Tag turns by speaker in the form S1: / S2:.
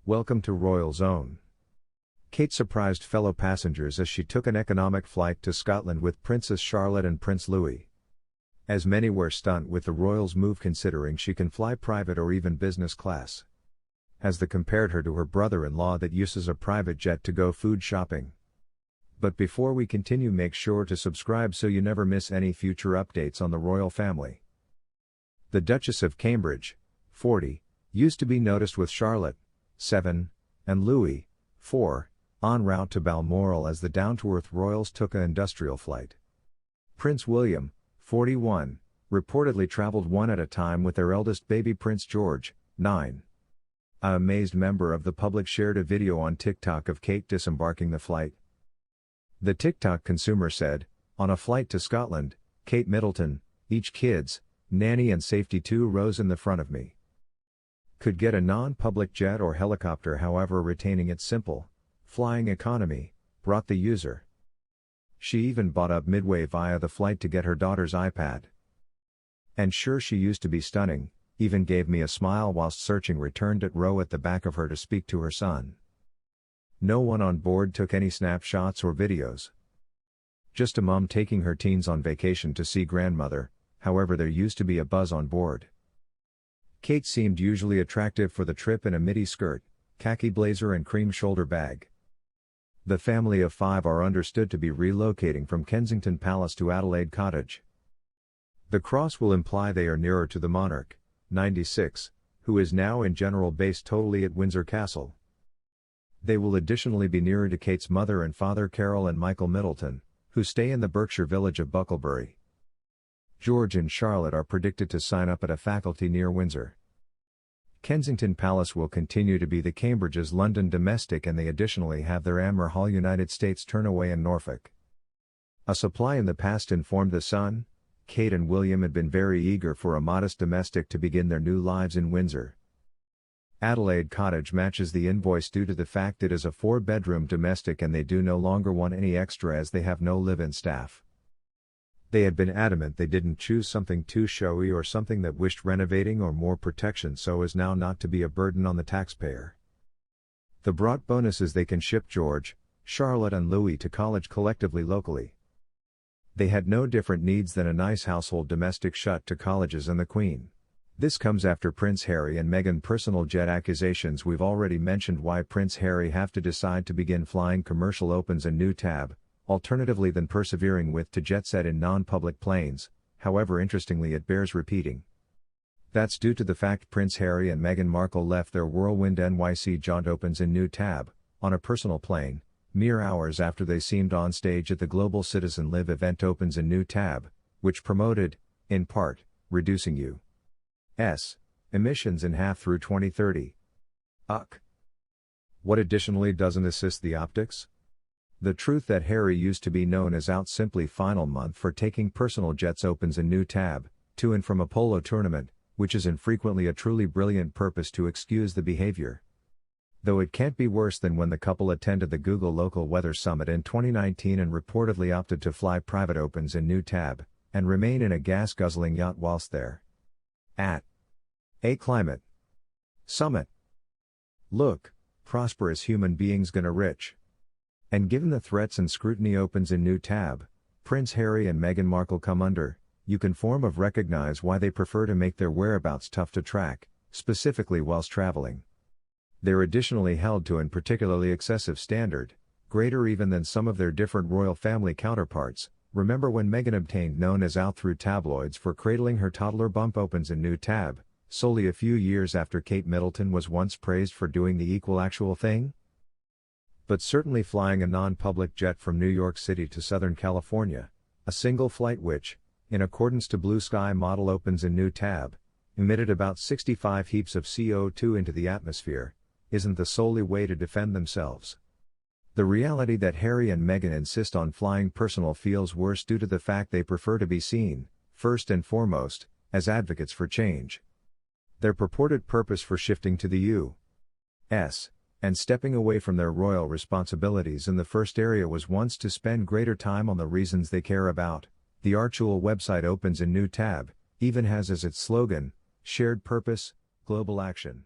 S1: Welcome to Royal Zone. Kate surprised fellow passengers as she took an economic flight to Scotland with Princess Charlotte and Prince Louis. As many were stunned with the royals' move considering she can fly private or even business class. As they compared her to her brother-in-law that uses a private jet to go food shopping. But before we continue, make sure to subscribe so you never miss any future updates on the royal family. The Duchess of Cambridge, 40, used to be noticed with Charlotte, 7, and Louis, 4, en route to Balmoral as the down-to-earth royals took an industrial flight. Prince William, 41, reportedly traveled one at a time with their eldest baby Prince George, 9. A amazed member of the public shared a video on TikTok of Kate disembarking the flight. The TikTok consumer said, "On a flight to Scotland, Kate Middleton, each kids, nanny and safety 2 rows in the front of me. Could get a non-public jet or helicopter, however retaining its simple, flying economy, brought the user. She even bought up midway via the flight to get her daughter's iPad. And sure, she used to be stunning, even gave me a smile whilst searching returned at row at the back of her to speak to her son. No one on board took any snapshots or videos. Just a mum taking her teens on vacation to see grandmother, however there used to be a buzz on board. Kate seemed usually attractive for the trip in a midi skirt, khaki blazer and cream shoulder bag. The family of 5 are understood to be relocating from Kensington Palace to Adelaide Cottage. The cross will imply they are nearer to the monarch, 96, who is now in general based totally at Windsor Castle. They will additionally be nearer to Kate's mother and father Carol and Michael Middleton, who stay in the Berkshire village of Bucklebury. George and Charlotte are predicted to sign up at a faculty near Windsor. Kensington Palace will continue to be the Cambridge's London domestic, and they additionally have their Amber Hall United States turnaway in Norfolk. A supply in the past informed The Sun, Kate and William had been very eager for a modest domestic to begin their new lives in Windsor. Adelaide Cottage matches the invoice due to the fact it is a 4-bedroom domestic and they do no longer want any extra as they have no live-in staff. They had been adamant they didn't choose something too showy or something that wished renovating or more protection so as now not to be a burden on the taxpayer. The brought bonuses they can ship George, Charlotte and Louis to college collectively locally. They had no different needs than a nice household domestic shut to colleges and the Queen. This comes after Prince Harry and Meghan personal jet accusations. We've already mentioned why Prince Harry have to decide to begin flying commercial opens a new tab, alternatively than persevering with to jet set in non-public planes. However, interestingly, it bears repeating. That's due to the fact Prince Harry and Meghan Markle left their whirlwind NYC jaunt opens in new tab, on a personal plane, mere hours after they seemed on stage at the Global Citizen Live event opens in new tab, which promoted, in part, reducing U.S. emissions in half through 2030. What additionally doesn't assist the optics? The truth that Harry used to be known as out simply final month for taking personal jets opens a new tab, to and from a polo tournament, which is infrequently a truly brilliant purpose to excuse the behavior. Though it can't be worse than when the couple attended the Google Local Weather Summit in 2019 and reportedly opted to fly private opens in new tab, and remain in a gas-guzzling yacht whilst there. At a climate summit. Look, prosperous human beings gonna rich. And given the threats and scrutiny opens in new tab, Prince Harry and Meghan Markle come under, you can form of recognize why they prefer to make their whereabouts tough to track, specifically whilst traveling. They're additionally held to an particularly excessive standard, greater even than some of their different royal family counterparts. Remember when Meghan obtained known as out through tabloids for cradling her toddler bump opens in new tab, solely a few years after Kate Middleton was once praised for doing the equal actual thing? But certainly flying a non-public jet from New York City to Southern California, a single flight which, in accordance to Blue Sky model opens in new tab, emitted about 65 heaps of CO2 into the atmosphere, isn't the solely way to defend themselves. The reality that Harry and Meghan insist on flying personal feels worse due to the fact they prefer to be seen, first and foremost, as advocates for change. Their purported purpose for shifting to the U.S. and stepping away from their royal responsibilities in the first area was once to spend greater time on the reasons they care about. The Archul website opens a new tab, even has as its slogan, shared purpose, global action.